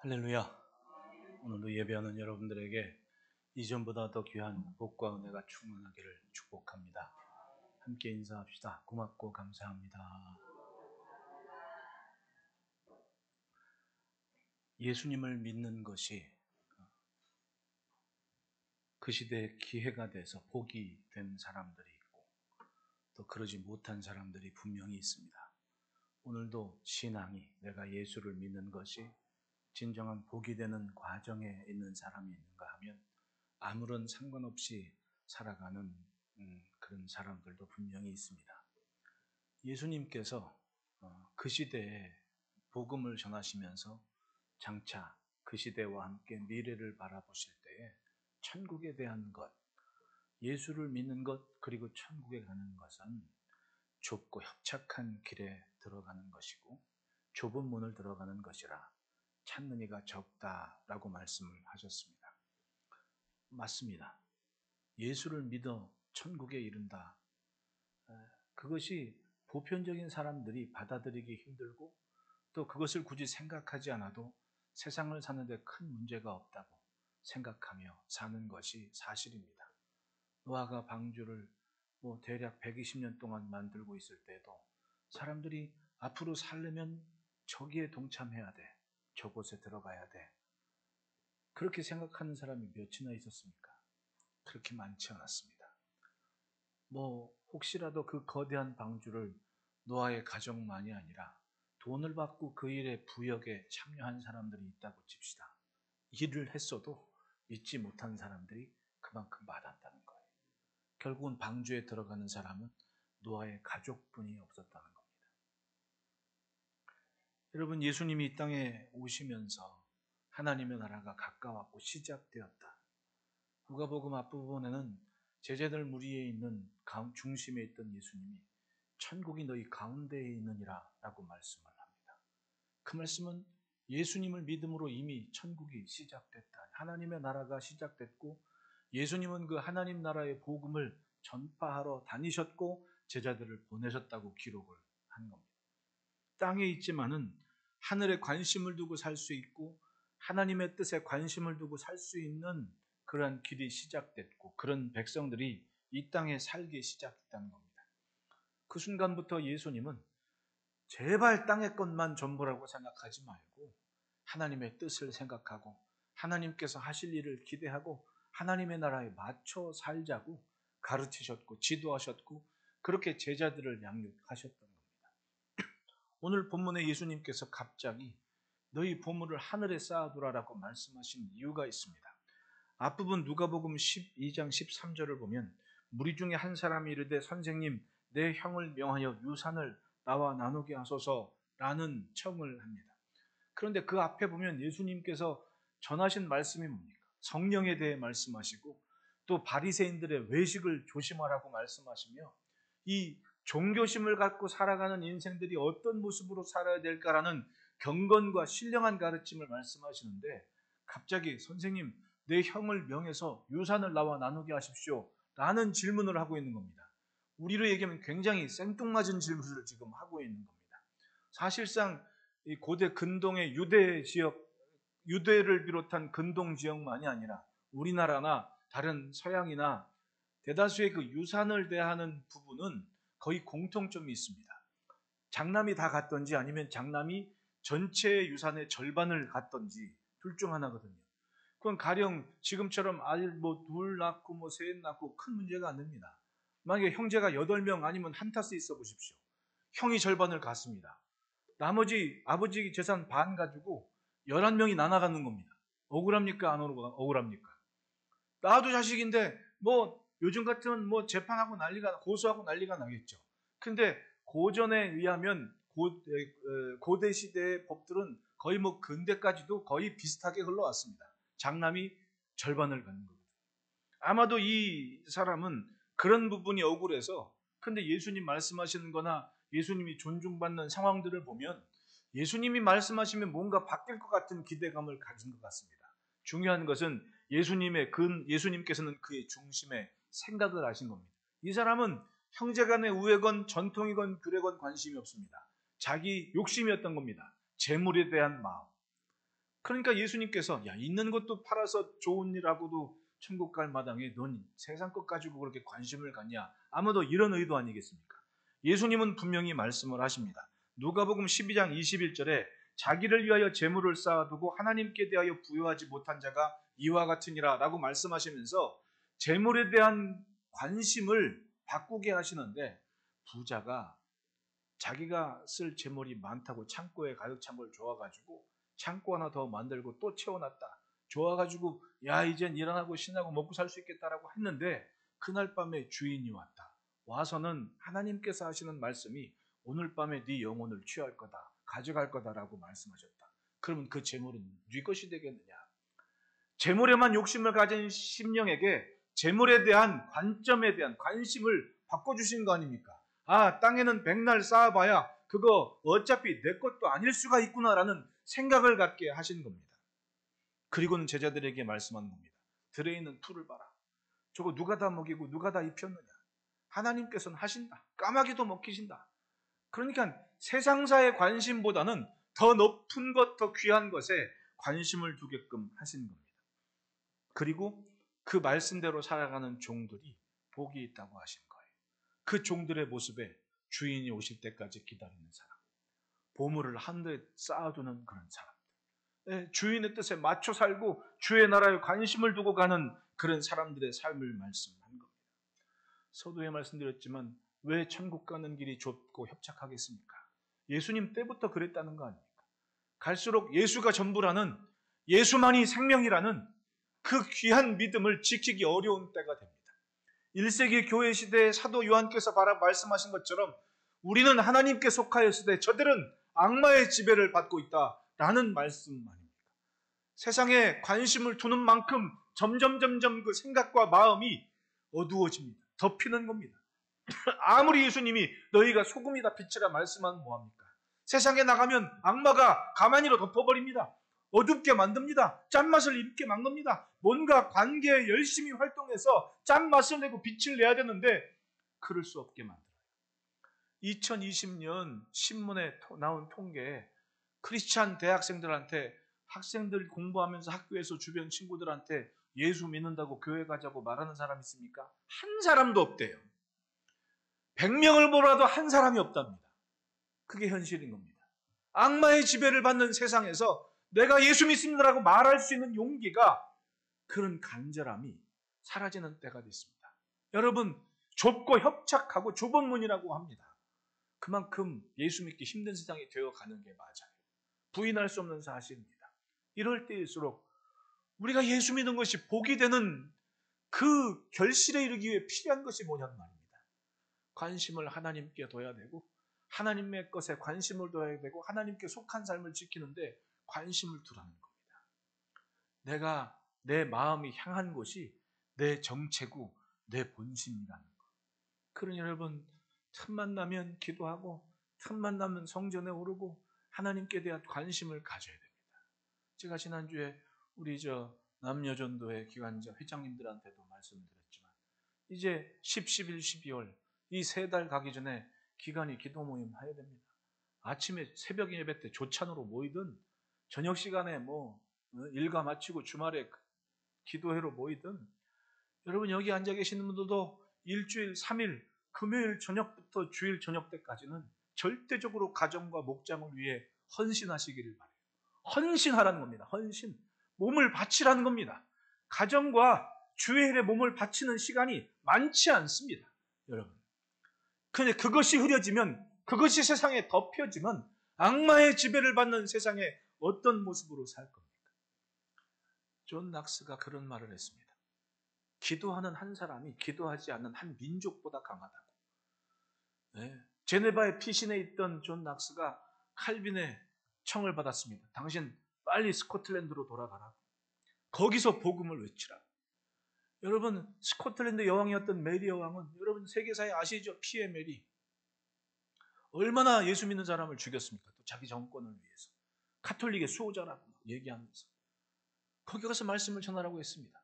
할렐루야. 오늘도 예배하는 여러분들에게 이전보다 더 귀한 복과 은혜가 충만하기를 축복합니다. 함께 인사합시다. 고맙고 감사합니다. 예수님을 믿는 것이 그 시대의 기회가 돼서 복이 된 사람들이 있고 또 그러지 못한 사람들이 분명히 있습니다. 오늘도 신앙이 내가 예수를 믿는 것이 진정한 복이 되는 과정에 있는 사람이 있는가 하면 아무런 상관없이 살아가는 그런 사람들도 분명히 있습니다. 예수님께서 그 시대에 복음을 전하시면서 장차 그 시대와 함께 미래를 바라보실 때에 천국에 대한 것, 예수를 믿는 것, 그리고 천국에 가는 것은 좁고 협착한 길에 들어가는 것이고 좁은 문을 들어가는 것이라 찾는 이가 적다라고 말씀을 하셨습니다. 맞습니다. 예수를 믿어 천국에 이른다. 그것이 보편적인 사람들이 받아들이기 힘들고 또 그것을 굳이 생각하지 않아도 세상을 사는데 큰 문제가 없다고 생각하며 사는 것이 사실입니다. 노아가 방주를 대략 120년 동안 만들고 있을 때에도 사람들이 앞으로 살려면 저기에 동참해야 돼. 저곳에 들어가야 돼. 그렇게 생각하는 사람이 몇이나 있었습니까? 그렇게 많지 않았습니다. 혹시라도 그 거대한 방주를 노아의 가족만이 아니라 돈을 받고 그 일에 부역에 참여한 사람들이 있다고 칩시다. 일을 했어도 믿지 못한 사람들이 그만큼 많았다는 거예요. 결국은 방주에 들어가는 사람은 노아의 가족뿐이 없었다는 겁니다. 여러분, 예수님이 이 땅에 오시면서 하나님의 나라가 가까웠고 시작되었다. 누가복음 앞부분에는 제자들 무리에 있는 중심에 있던 예수님이 천국이 너희 가운데에 있느니라 라고 말씀을 합니다. 그 말씀은 예수님을 믿음으로 이미 천국이 시작됐다. 하나님의 나라가 시작됐고 예수님은 그 하나님 나라의 복음을 전파하러 다니셨고 제자들을 보내셨다고 기록을 한 겁니다. 땅에 있지만은 하늘에 관심을 두고 살 수 있고 하나님의 뜻에 관심을 두고 살 수 있는 그러한 길이 시작됐고 그런 백성들이 이 땅에 살기 시작했다는 겁니다. 그 순간부터 예수님은 제발 땅의 것만 전부라고 생각하지 말고 하나님의 뜻을 생각하고 하나님께서 하실 일을 기대하고 하나님의 나라에 맞춰 살자고 가르치셨고 지도하셨고 그렇게 제자들을 양육하셨던 겁니다. 오늘 본문에 예수님께서 갑자기 너희 보물을 하늘에 쌓아두라라고 말씀하신 이유가 있습니다. 앞부분 누가복음 12장 13절을 보면 무리 중에 한 사람이 이르되 선생님 내 형을 명하여 유산을 나와 나누게 하소서라는 청을 합니다. 그런데 그 앞에 보면 예수님께서 전하신 말씀이 뭡니까? 성령에 대해 말씀하시고 또 바리새인들의 외식을 조심하라고 말씀하시며 이 종교심을 갖고 살아가는 인생들이 어떤 모습으로 살아야 될까라는 경건과 신령한 가르침을 말씀하시는데 갑자기 선생님 내 형을 명해서 유산을 나와 나누게 하십시오 라는 질문을 하고 있는 겁니다. 우리로 얘기하면 굉장히 생뚱맞은 질문을 지금 하고 있는 겁니다. 사실상 이 고대 근동의 유대 지역, 유대를 비롯한 근동 지역만이 아니라 우리나라나 다른 서양이나 대다수의 그 유산을 대하는 부분은 거의 공통점이 있습니다. 장남이 다 갔던지 아니면 장남이 전체 유산의 절반을 갔던지 둘 중 하나거든요. 그건 가령 지금처럼 둘 낳고 셋 낳고 큰 문제가 안 됩니다. 만약에 형제가 8명 아니면 한 타스 있어 보십시오. 형이 절반을 갔습니다. 나머지 아버지 재산 반 가지고 11명이 나눠가는 겁니다. 억울합니까? 안 억울합니까? 나도 자식인데 요즘 같은 재판하고 고소하고 난리가 나겠죠. 근데 고전에 의하면 고대 시대의 법들은 거의 근대까지도 거의 비슷하게 흘러왔습니다. 장남이 절반을 갖는 거거든요. 아마도 이 사람은 그런 부분이 억울해서 근데 예수님 말씀하시는 거나 예수님이 존중받는 상황들을 보면 예수님이 말씀하시면 뭔가 바뀔 것 같은 기대감을 가진 것 같습니다. 중요한 것은 예수님께서는 그의 중심에 생각을 하신 겁니다. 이 사람은 형제간의 우애건 전통이건 규례건 관심이 없습니다. 자기 욕심이었던 겁니다. 재물에 대한 마음. 그러니까 예수님께서 야, 있는 것도 팔아서 좋은 일하고도 천국 갈 마당에 넌 세상 것 가지고 그렇게 관심을 갖냐? 아마도 이런 의도 아니겠습니까? 예수님은 분명히 말씀을 하십니다. 누가복음 12장 21절에 자기를 위하여 재물을 쌓아두고 하나님께 대하여 부여하지 못한 자가 이와 같으니라 라고 말씀하시면서 재물에 대한 관심을 바꾸게 하시는데, 부자가 자기가 쓸 재물이 많다고 창고에 가득 찬 걸 좋아가지고 창고 하나 더 만들고 또 채워놨다. 좋아가지고 야 이젠 일어나고 신나고 먹고 살 수 있겠다라고 했는데, 그날 밤에 주인이 왔다. 와서는 하나님께서 하시는 말씀이 오늘 밤에 네 영혼을 취할 거다. 가져갈 거다라고 말씀하셨다. 그러면 그 재물은 네 것이 되겠느냐? 재물에만 욕심을 가진 심령에게 재물에 대한 관점에 대한 관심을 바꿔주신 거 아닙니까? 아, 땅에는 백날 쌓아봐야 그거 어차피 내 것도 아닐 수가 있구나라는 생각을 갖게 하신 겁니다. 그리고는 제자들에게 말씀한 겁니다. 들에 있는 풀을 봐라. 저거 누가 다 먹이고 누가 다 입혔느냐? 하나님께서는 하신다. 까마귀도 먹히신다. 그러니까 세상사의 관심보다는 더 높은 것, 더 귀한 것에 관심을 두게끔 하신 겁니다. 그리고 그 말씀대로 살아가는 종들이 복이 있다고 하신 거예요. 그 종들의 모습에 주인이 오실 때까지 기다리는 사람, 보물을 한데 쌓아두는 그런 사람들, 주인의 뜻에 맞춰 살고 주의 나라에 관심을 두고 가는 그런 사람들의 삶을 말씀한 겁니다. 서두에 말씀드렸지만 왜 천국 가는 길이 좁고 협착하겠습니까? 예수님 때부터 그랬다는 거 아닙니까? 갈수록 예수가 전부라는, 예수만이 생명이라는 그 귀한 믿음을 지키기 어려운 때가 됩니다. 1세기 교회 시대에 사도 요한께서 말씀하신 것처럼 우리는 하나님께 속하였을 때 저들은 악마의 지배를 받고 있다라는 말씀 아닙니까? 세상에 관심을 두는 만큼 점점 그 생각과 마음이 어두워집니다. 덮이는 겁니다. 아무리 예수님이 너희가 소금이다 빛이라 말씀하면 뭐합니까? 세상에 나가면 악마가 가만히로 덮어버립니다. 어둡게 만듭니다. 짠맛을 입게 만듭니다. 뭔가 관계에 열심히 활동해서 짠맛을 내고 빛을 내야 되는데 그럴 수 없게 만들어요. 2020년 신문에 나온 통계에 크리스찬 대학생들한테, 학생들 공부하면서 학교에서 주변 친구들한테 예수 믿는다고 교회 가자고 말하는 사람 있습니까? 한 사람도 없대요. 100명을 몰아도 한 사람이 없답니다. 그게 현실인 겁니다. 악마의 지배를 받는 세상에서 내가 예수 믿습니다라고 말할 수 있는 용기가, 그런 간절함이 사라지는 때가 됐습니다. 여러분, 좁고 협착하고 좁은 문이라고 합니다. 그만큼 예수 믿기 힘든 세상이 되어가는 게 맞아요. 부인할 수 없는 사실입니다. 이럴 때일수록 우리가 예수 믿는 것이 복이 되는 그 결실에 이르기 위해 필요한 것이 뭐냐는 말입니다. 관심을 하나님께 둬야 되고, 하나님의 것에 관심을 둬야 되고, 하나님께 속한 삶을 지키는데 관심을 두라는 겁니다. 내가, 내 마음이 향한 곳이 내 정체고 내 본심이라는 것. 그러니 여러분, 틈만 나면 기도하고 틈만 나면 성전에 오르고 하나님께 대한 관심을 가져야 됩니다. 제가 지난주에 우리 남녀전도회 기관자 회장님들한테도 말씀드렸지만 이제 10, 11, 12월 이 3달 가기 전에 기간이 기도 모임 해야 됩니다. 아침에 새벽 예배 때 조찬으로 모이든, 저녁 시간에 일과 마치고 주말에 기도회로 모이든, 여러분 여기 앉아 계시는 분들도 일주일 3일 금요일 저녁부터 주일 저녁 때까지는 절대적으로 가정과 목장을 위해 헌신하시기를 바라요. 헌신하라는 겁니다. 헌신. 몸을 바치라는 겁니다. 가정과 주일에 몸을 바치는 시간이 많지 않습니다. 여러분. 근데 그것이 흐려지면, 그것이 세상에 덮여지면 악마의 지배를 받는 세상에 어떤 모습으로 살 겁니까? 존 낙스가 그런 말을 했습니다. 기도하는 한 사람이 기도하지 않는 한 민족보다 강하다고. 네. 제네바의 피신에 있던 존 낙스가 칼빈의 청을 받았습니다. 당신 빨리 스코틀랜드로 돌아가라. 거기서 복음을 외치라. 여러분, 스코틀랜드 여왕이었던 메리 여왕은, 여러분 세계사에 아시죠? 피에 메리. 얼마나 예수 믿는 사람을 죽였습니까? 또 자기 정권을 위해서. 가톨릭의 수호자라고 얘기하면서. 거기 가서 말씀을 전하라고 했습니다.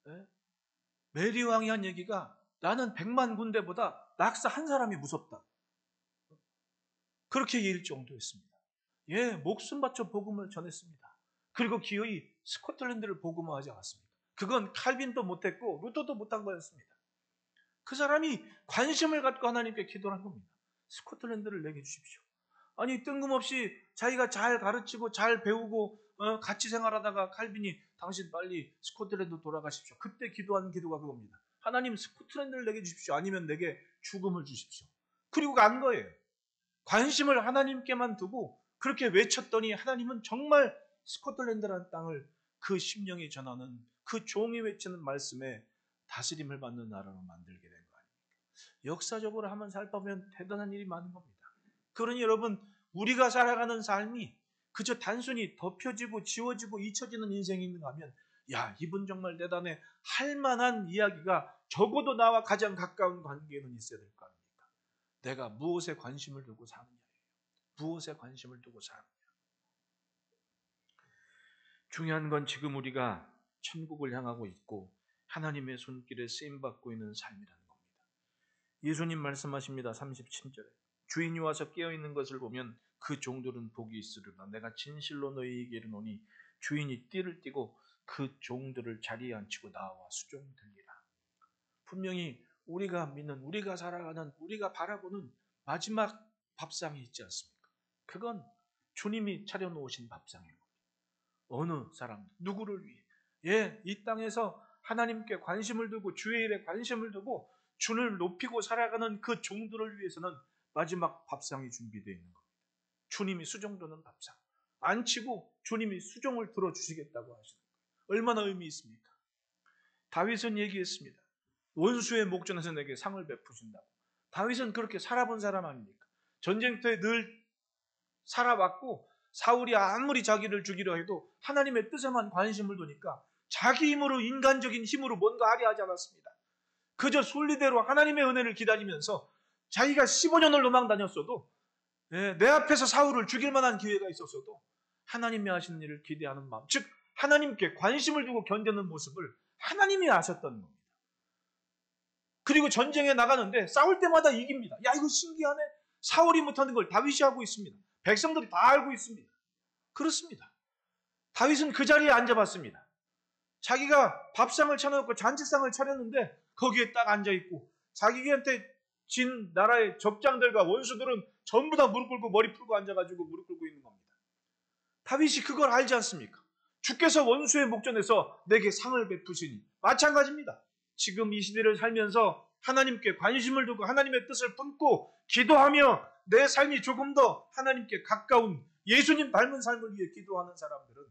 네? 메리 왕이 한 얘기가, 나는 100만 군대보다 낙사 한 사람이 무섭다. 그렇게 얘기할 정도였습니다. 예, 목숨 바쳐 복음을 전했습니다. 그리고 기어이 스코틀랜드를 복음화하지 않았습니까? 그건 칼빈도 못했고 루터도 못한 거였습니다. 그 사람이 관심을 갖고 하나님께 기도를 한 겁니다. 스코틀랜드를 내게 주십시오. 아니 뜬금없이 자기가 잘 가르치고 잘 배우고 같이 생활하다가 칼빈이 당신 빨리 스코틀랜드 돌아가십시오. 그때 기도하는 기도가 그겁니다. 하나님 스코틀랜드를 내게 주십시오. 아니면 내게 죽음을 주십시오. 그리고 간 거예요. 관심을 하나님께만 두고 그렇게 외쳤더니 하나님은 정말 스코틀랜드라는 땅을 그 심령이 전하는 그 종이 외치는 말씀에 다스림을 받는 나라로 만들게 된 거 아닙니까? 역사적으로 한번 살펴보면 대단한 일이 많은 겁니다. 그러니 여러분, 우리가 살아가는 삶이 그저 단순히 덮여지고 지워지고 잊혀지는 인생이 있는가 하면 야, 이분 정말 대단해 할 만한 이야기가 적어도 나와 가장 가까운 관계에는 있어야 될 거 아닙니까? 내가 무엇에 관심을 두고 사느냐예요. 무엇에 관심을 두고 사느냐. 중요한 건 지금 우리가 천국을 향하고 있고 하나님의 손길에 쓰임받고 있는 삶이라는 겁니다. 예수님 말씀하십니다. 37절에 주인이 와서 깨어있는 것을 보면 그 종들은 복이 있으리라. 내가 진실로 너희에게 이르노니 주인이 띠를 띠고 그 종들을 자리에 앉히고 나와 수종들리라. 분명히 우리가 믿는, 우리가 살아가는, 우리가 바라보는 마지막 밥상이 있지 않습니까? 그건 주님이 차려놓으신 밥상이에요. 어느 사람, 누구를 위해? 예, 이 땅에서 하나님께 관심을 두고 주의 일에 관심을 두고 주를 높이고 살아가는 그 종들을 위해서는 마지막 밥상이 준비되어 있는 겁니다. 주님이 수종도는 밥상. 앉히고 주님이 수종을 들어주시겠다고 하시는 거예요. 얼마나 의미 있습니까? 다윗은 얘기했습니다. 원수의 목전에서 내게 상을 베푸신다고. 다윗은 그렇게 살아본 사람 아닙니까? 전쟁터에 늘 살아왔고 사울이 아무리 자기를 죽이려 해도 하나님의 뜻에만 관심을 두니까 자기 힘으로 인간적인 힘으로 뭔가 하려 하지 않았습니다. 그저 순리대로 하나님의 은혜를 기다리면서 자기가 15년을 도망 다녔어도 내 앞에서 사울을 죽일 만한 기회가 있었어도 하나님이 하시는 일을 기대하는 마음, 즉 하나님께 관심을 두고 견디는 모습을 하나님이 아셨던 겁니다. 그리고 전쟁에 나가는데 싸울 때마다 이깁니다. 야, 이거 신기하네. 사울이 못하는 걸 다윗이 하고 있습니다. 백성들이 다 알고 있습니다. 그렇습니다. 다윗은 그 자리에 앉아봤습니다. 자기가 밥상을 차려놓고 잔치상을 차렸는데 거기에 딱 앉아있고 자기한테 진 나라의 적장들과 원수들은 전부 다 무릎 꿇고 머리 풀고 앉아가지고 무릎 꿇고 있는 겁니다. 다윗이 그걸 알지 않습니까? 주께서 원수의 목전에서 내게 상을 베푸시니 마찬가지입니다. 지금 이 시대를 살면서 하나님께 관심을 두고 하나님의 뜻을 품고 기도하며 내 삶이 조금 더 하나님께 가까운 예수님 닮은 삶을 위해 기도하는 사람들은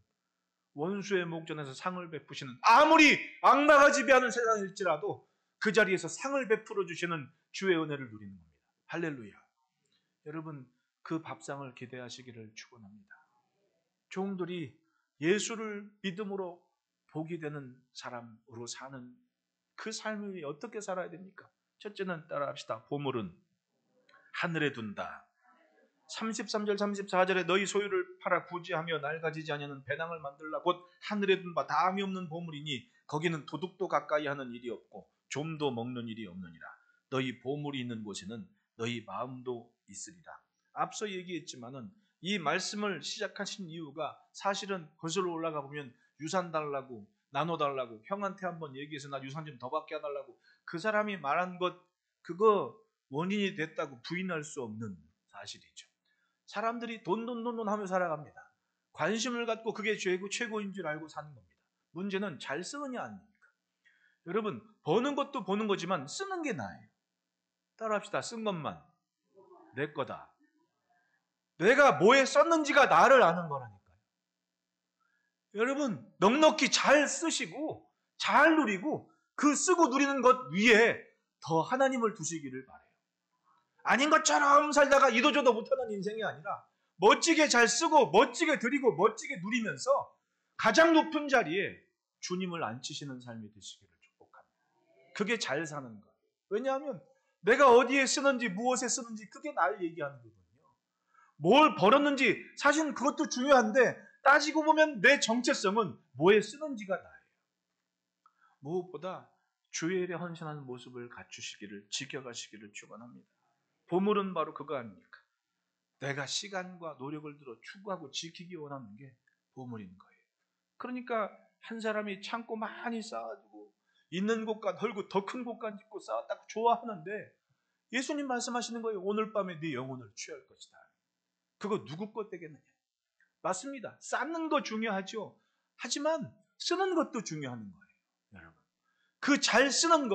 원수의 목전에서 상을 베푸시는, 아무리 악마가 지배하는 세상일지라도 그 자리에서 상을 베풀어 주시는 주의 은혜를 누리는 겁니다. 할렐루야. 여러분, 그 밥상을 기대하시기를 축원합니다. 종들이 예수를 믿음으로 복이 되는 사람으로 사는 그 삶을 위해 어떻게 살아야 됩니까? 첫째는 따라합시다. 보물은 하늘에 둔다. 33절 34절에 너희 소유를 팔아 구제하며 낡아지지 아니하는 배낭을 만들라. 곧 하늘에 둔 바 다함이 없는 보물이니 거기는 도둑도 가까이 하는 일이 없고 좀도 먹는 일이 없느니라. 너희 보물이 있는 곳에는 너희 마음도 있으리라. 앞서 얘기했지만은 이 말씀을 시작하신 이유가 사실은 거슬러 올라가 보면 유산 달라고, 나눠달라고, 형한테 한번 얘기해서 나 유산 좀 더 받게 해달라고 그 사람이 말한 것, 그거 원인이 됐다고 부인할 수 없는 사실이죠. 사람들이 돈 하며 살아갑니다. 관심을 갖고 그게 최고인 줄 알고 사는 겁니다. 문제는 잘 쓰느냐 아닙니까? 여러분, 버는 것도 버는 거지만 쓰는 게 나아요. 따라합시다. 쓴 것만 내 거다. 내가 뭐에 썼는지가 나를 아는 거라니까요. 여러분, 넉넉히 잘 쓰시고 잘 누리고 그 쓰고 누리는 것 위에 더 하나님을 두시기를 바라요. 아닌 것처럼 살다가 이도저도 못하는 인생이 아니라 멋지게 잘 쓰고 멋지게 드리고 멋지게 누리면서 가장 높은 자리에 주님을 앉히시는 삶이 되시기를 축복합니다. 그게 잘 사는 거예요. 왜냐하면 내가 어디에 쓰는지 무엇에 쓰는지 그게 날 얘기하는 거거든요. 뭘 벌었는지 사실은 그것도 중요한데 따지고 보면 내 정체성은 뭐에 쓰는지가 나예요. 무엇보다 주의 일에 헌신하는 모습을 갖추시기를, 지켜가시기를 축원합니다. 보물은 바로 그거 아닙니까? 내가 시간과 노력을 들어 추구하고 지키기 원하는 게 보물인 거예요. 그러니까 한 사람이 창고 많이 쌓아두고 있는 곳과 헐고 더 큰 곳까지 짓고 쌓았다고 좋아하는데 예수님 말씀하시는 거예요. 오늘 밤에 네 영혼을 취할 것이다. 그거 누구 것 되겠느냐? 맞습니다. 쌓는 거 중요하죠. 하지만 쓰는 것도 중요한 거예요. 여러분. 그 잘 쓰는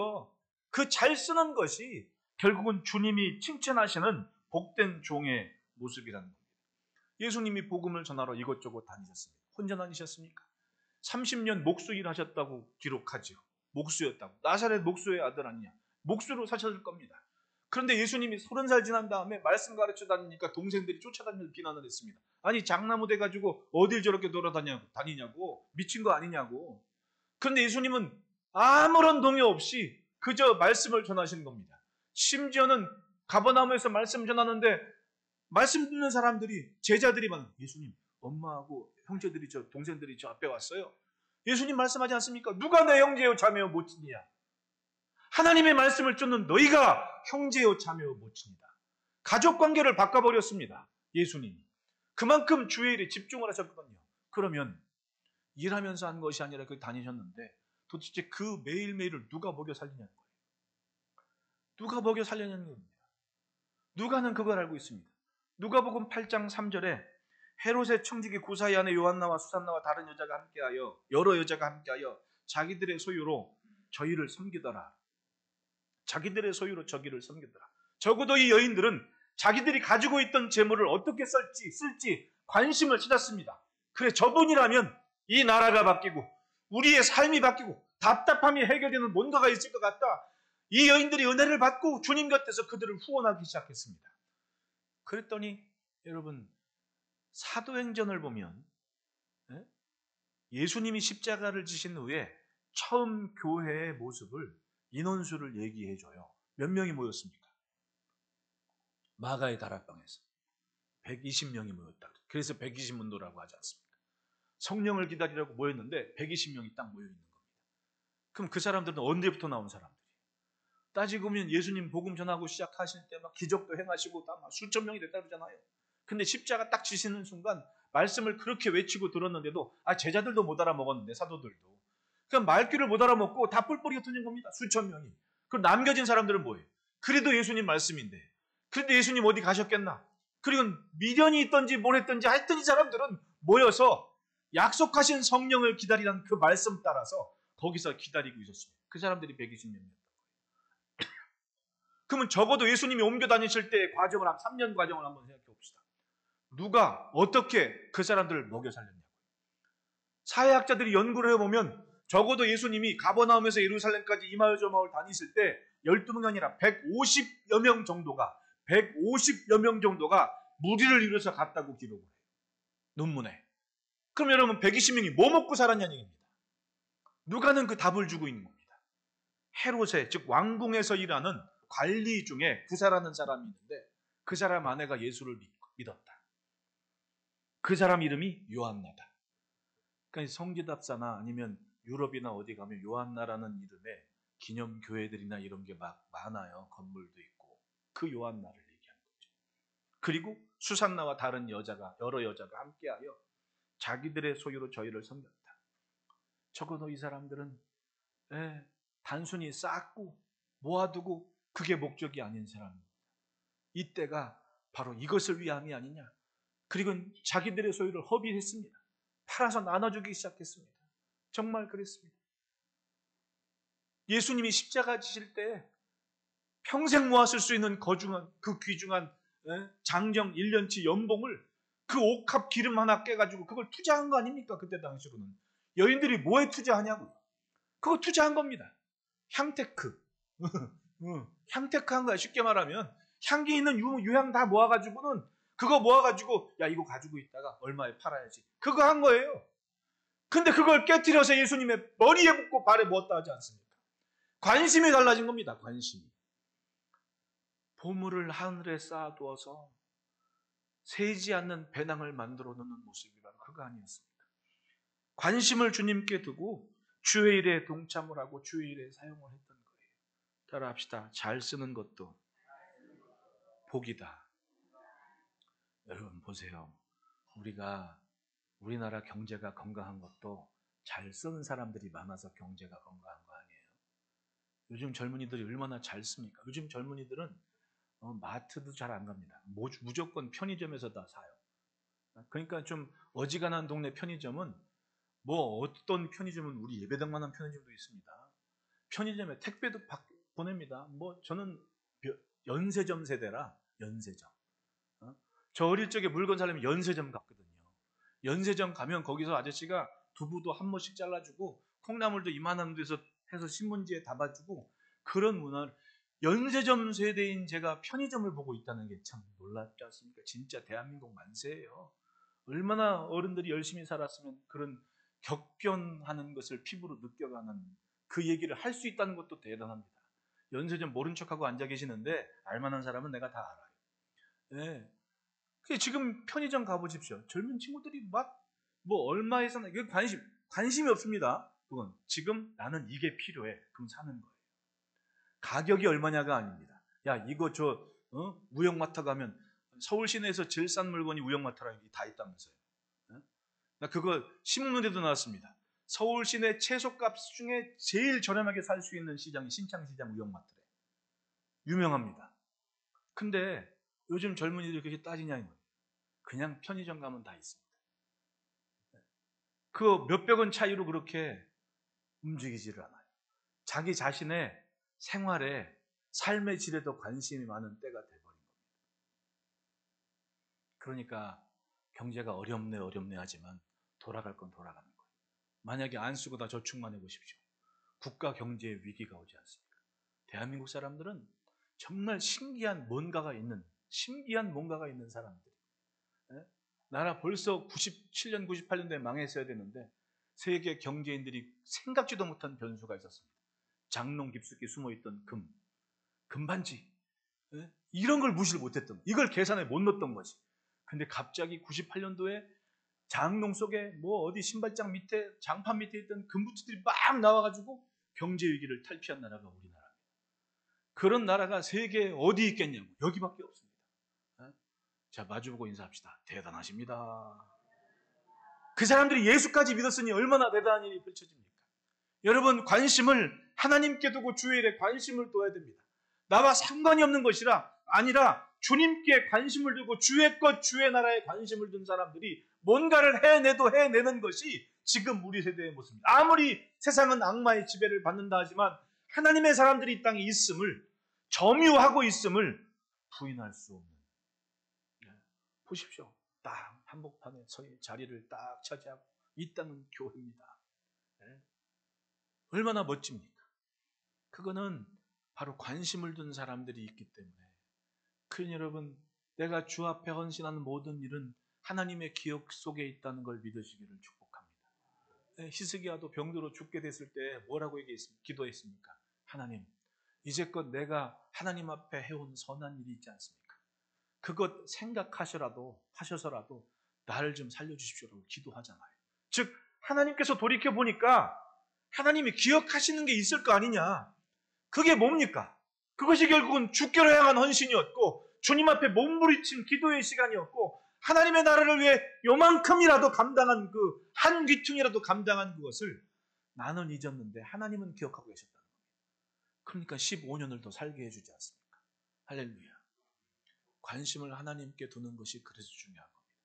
것이 결국은 주님이 칭찬하시는 복된 종의 모습이라는 겁니다. 예수님이 복음을 전하러 이것저것 다니셨습니다. 혼자 다니셨습니까? 30년 목수 일 하셨다고 기록하지요. 목수였다고. 나사렛 목수의 아들 아니냐. 목수로 사셨을 겁니다. 그런데 예수님이 30살 지난 다음에 말씀 가르쳐 다니니까 동생들이 쫓아다니면서 비난을 했습니다. 아니 장나무 돼가지고 어딜 저렇게 돌아다니냐고 미친 거 아니냐고. 그런데 예수님은 아무런 동요 없이 그저 말씀을 전하시는 겁니다. 심지어는 가버나움에서 말씀 전하는데 말씀 듣는 사람들이 제자들이 막 예수님 엄마하고 형제들이 동생들이 저 앞에 왔어요. 예수님 말씀하지 않습니까? 누가 내 형제요 자매요 모친이냐? 하나님의 말씀을 쫓는 너희가 형제요 자매요 모친이다. 가족 관계를 바꿔버렸습니다. 예수님이. 그만큼 주의 일에 집중을 하셨거든요. 그러면 일하면서 한 것이 아니라 그 다니셨는데 도대체 그 매일매일을 누가 먹여 살리냐는 거예요. 누가 먹여 살리냐는 겁니다. 누가는 그걸 알고 있습니다. 누가복음 8장 3절에 헤롯의 청지기 구사의 아내 요한나와 수산나와 다른 여자가 함께하여 여러 여자가 함께하여 자기들의 소유로 저희를 섬기더라. 자기들의 소유로 저기를 섬기더라. 적어도 이 여인들은 자기들이 가지고 있던 재물을 어떻게 쓸지 관심을 찾았습니다. 그래 저분이라면 이 나라가 바뀌고 우리의 삶이 바뀌고 답답함이 해결되는 뭔가가 있을 것 같다. 이 여인들이 은혜를 받고 주님 곁에서 그들을 후원하기 시작했습니다. 그랬더니 여러분 사도행전을 보면 예수님이 십자가를 지신 후에 처음 교회의 모습을 인원수를 얘기해줘요. 몇 명이 모였습니까? 마가의 다락방에서 120명이 모였다. 그래서 120문도라고 하지 않습니까? 성령을 기다리라고 모였는데 120명이 딱 모여있는 겁니다. 그럼 그 사람들은 언제부터 나온 사람들이에요? 따지고 보면 예수님 복음 전하고 시작하실 때 막 기적도 행하시고 다 막 수천 명이 됐다 그러잖아요. 근데 십자가 딱 지시는 순간 말씀을 그렇게 외치고 들었는데도 제자들도 못 알아먹었는데 사도들도. 그럼 말귀를 못 알아먹고 다 뿔뿔이 흩어진 겁니다. 수천 명이. 그럼 남겨진 사람들은 뭐예요? 그래도 예수님 말씀인데. 그래도 예수님 어디 가셨겠나? 그리고 미련이 있던지 뭘 했던지 하여튼 이 사람들은 모여서 약속하신 성령을 기다리는 그 말씀 따라서 거기서 기다리고 있었습니다. 그 사람들이 120명이었던 거예요. 그러면 적어도 예수님이 옮겨 다니실 때의 과정을 한 3년 과정을 한번 생각해 봅시다. 누가 어떻게 그 사람들을 먹여 살렸냐고요. 사회학자들이 연구를 해보면 적어도 예수님이 가버나움에서 예루살렘까지 이마을 저마을 다니실 때 12명이 아니라 150여 명 정도가 무리를 이루어서 갔다고 기록을 해요. 논문에. 그럼 여러분 120명이 뭐 먹고 살았냐는 얘기입니다. 누가는 그 답을 주고 있는 겁니다. 헤롯의 즉 왕궁에서 일하는 관리 중에 구사라는 사람이 있는데 그 사람 아내가 예수를 믿었다. 그 사람 이름이 요한나다. 그러니까 성지답사나 아니면 유럽이나 어디 가면 요한나라는 이름의 기념교회들이나 이런 게 막 많아요. 건물도 있고. 그 요한나를 얘기하는 거죠. 그리고 수산나와 다른 여러 여자가 함께하여 자기들의 소유로 저희를 섬겼다. 적어도 이 사람들은 단순히 쌓고 모아두고 그게 목적이 아닌 사람입니다. 이때가 바로 이것을 위함이 아니냐. 그리고 자기들의 소유를 허비했습니다. 팔아서 나눠주기 시작했습니다. 정말 그랬습니다. 예수님이 십자가 지실 때 평생 모았을 수 있는 그 귀중한 장정 1년치 연봉을 그 옥합 기름 하나 깨가지고 그걸 투자한 거 아닙니까? 그때 당시로는. 여인들이 뭐에 투자하냐고요? 그거 투자한 겁니다. 향테크. 향테크 한 거야. 쉽게 말하면 향기 있는 유향 다 모아가지고는 그거 모아가지고 야 이거 가지고 있다가 얼마에 팔아야지. 그거 한 거예요. 근데 그걸 깨뜨려서 예수님의 머리에 붓고 발에 묻었다 하지 않습니까? 관심이 달라진 겁니다. 관심이. 보물을 하늘에 쌓아두어서 새지 않는 배낭을 만들어 놓는 모습이 바로 그거 아니었습니까? 관심을 주님께 두고 주의 일에 동참을 하고 주의 일에 사용을 했던 거예요. 따라합시다. 잘 쓰는 것도 복이다. 여러분 보세요. 우리나라 경제가 건강한 것도 잘 쓰는 사람들이 많아서 경제가 건강한 거 아니에요? 요즘 젊은이들이 얼마나 잘 씁니까? 요즘 젊은이들은 마트도 잘 안 갑니다. 무조건 편의점에서 다 사요. 그러니까 좀 어지간한 동네 편의점은 어떤 편의점은 우리 예배당만한 편의점도 있습니다. 편의점에 택배도 보냅니다. 저는 연세점 세대라 연세점. 저 어릴 적에 물건 사려면 연세점 갔거든요. 연세점 가면 거기서 아저씨가 두부도 한 모씩 잘라주고 콩나물도 이만한 데서 해서 신문지에 담아주고 그런 문화를 연세점 세대인 제가 편의점을 보고 있다는 게 참 놀랍지 않습니까? 진짜 대한민국 만세예요. 얼마나 어른들이 열심히 살았으면 그런 격변하는 것을 피부로 느껴가는 그 얘기를 할 수 있다는 것도 대단합니다. 연세점 모른 척하고 앉아 계시는데 알만한 사람은 내가 다 알아요. 네. 지금 편의점 가보십시오. 젊은 친구들이 얼마에 사나 이게 관심이 없습니다. 그건 지금 나는 이게 필요해. 그럼 사는 거예요. 가격이 얼마냐가 아닙니다. 야 이거 우영마트 가면 서울 시내에서 제일 싼 물건이 우영마트라 다 있다면서요. 나 그거 신문에도 나왔습니다. 서울 시내 채소값 중에 제일 저렴하게 살 수 있는 시장이 신창시장 우영마트래. 유명합니다. 근데 요즘 젊은이들이 그렇게 따지냐 이거예요. 그냥 편의점 가면 다 있습니다. 그 몇백 원 차이로 그렇게 움직이지를 않아요. 자기 자신의 생활에 삶의 질에 더 관심이 많은 때가 돼버린 겁니다. 그러니까 경제가 어렵네 하지만 돌아갈 건 돌아가는 거예요. 만약에 안 쓰고 다 저축만 해보십시오. 국가 경제의 위기가 오지 않습니까? 대한민국 사람들은 정말 신기한 뭔가가 있는 사람들이. 나라 벌써 97년, 98년도에 망했어야 되는데 세계 경제인들이 생각지도 못한 변수가 있었습니다. 장롱 깊숙이 숨어있던 금반지 이런 걸 무시를 못했던 이걸 계산에 못 넣었던 거지. 근데 갑자기 98년도에 장롱 속에 어디 신발장 밑에 장판 밑에 있던 금부츠들이 막 나와가지고 경제 위기를 탈피한 나라가 우리나라입니다. 그런 나라가 세계에 어디 있겠냐고. 여기밖에 없습니다. 자, 마주보고 인사합시다. 대단하십니다. 그 사람들이 예수까지 믿었으니 얼마나 대단한 일이 펼쳐집니까? 여러분 관심을 하나님께 두고 주의 일에 관심을 둬야 됩니다. 나와 상관이 없는 것이라 아니라 주님께 관심을 두고 주의 것 주의 나라에 관심을 둔 사람들이 뭔가를 해내는 것이 지금 우리 세대의 모습입니다. 아무리 세상은 악마의 지배를 받는다 하지만 하나님의 사람들이 이 땅에 있음을 점유하고 있음을 부인할 수 없는. 보십시오. 딱 한복판에 자리를 딱 차지하고 이 땅은 교회입니다. 얼마나 멋집니까? 그거는 바로 관심을 둔 사람들이 있기 때문에. 그러니 여러분, 내가 주 앞에 헌신하는 모든 일은 하나님의 기억 속에 있다는 걸 믿으시기를 축복합니다. 히스기야도 병들어 죽게 됐을 때 뭐라고 기도했습니까? 하나님, 이제껏 내가 하나님 앞에 해온 선한 일이 있지 않습니까? 그것 생각하셔서라도 나를 좀 살려주십시오라고 기도하잖아요. 즉 하나님께서 돌이켜보니까 하나님이 기억하시는 게 있을 거 아니냐. 그게 뭡니까? 그것이 결국은 주께로 향한 헌신이었고 주님 앞에 몸부림친 기도의 시간이었고 하나님의 나라를 위해 요만큼이라도 감당한 그 한 귀퉁이라도 감당한 그것을 나는 잊었는데 하나님은 기억하고 계셨다는 겁니다. 그러니까 15년을 더 살게 해주지 않습니까? 할렐루야. 관심을 하나님께 두는 것이 그래서 중요한 겁니다.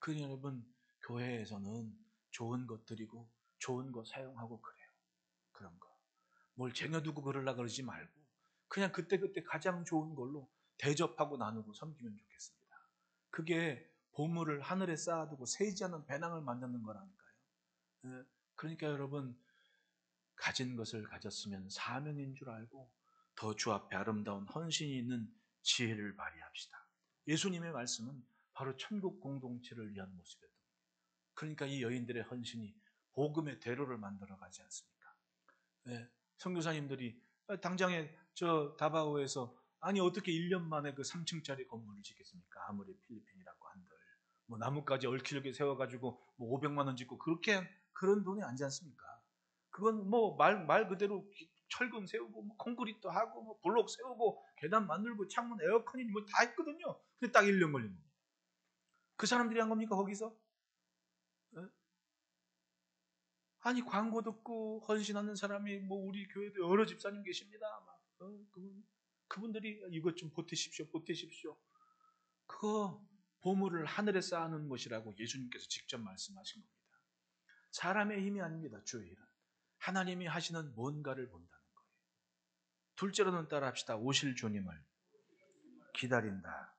그러니 여러분 교회에서는 좋은 것 드리고 좋은 거 사용하고 그래요. 그런 거. 뭘 쟁여두고 그러지 말고 그냥 그때그때 가장 좋은 걸로 대접하고 나누고 섬기면 좋겠습니다. 그게 보물을 하늘에 쌓아두고 새지 않는 배낭을 만드는 거라니까요. 그러니까 여러분 가진 것을 가졌으면 사명인 줄 알고 더 주 앞에 아름다운 헌신이 있는 지혜를 발휘합시다. 예수님의 말씀은 바로 천국 공동체를 위한 모습이었던 거예요. 그러니까 이 여인들의 헌신이 복음의 대로를 만들어가지 않습니까? 선교사님들이 당장에 저 다바오에서 아니 어떻게 1년 만에 그 3층짜리 건물을 짓겠습니까? 아무리 필리핀이라고 한들 나무까지 얽히게 세워가지고 500만 원 짓고 그런 돈이 아니지 않습니까? 그건 말 그대로 철근 세우고 콘크리트 하고 블록 세우고 계단 만들고 창문 에어컨이 다 있거든요. 근데 딱 1년 걸린 겁니다. 그 사람들이 한 겁니까 거기서? 아니 광고 듣고 헌신하는 사람이 뭐 우리 교회도 여러 집사님 계십니다. 막 그분들이 이것 좀 보태십시오, 보태십시오. 그거 보물을 하늘에 쌓아놓은 것이라고 예수님께서 직접 말씀하신 겁니다. 사람의 힘이 아닙니다. 주의 일은 하나님이 하시는 뭔가를 본다는 거예요. 둘째로는 따라합시다. 오실 주님을 기다린다.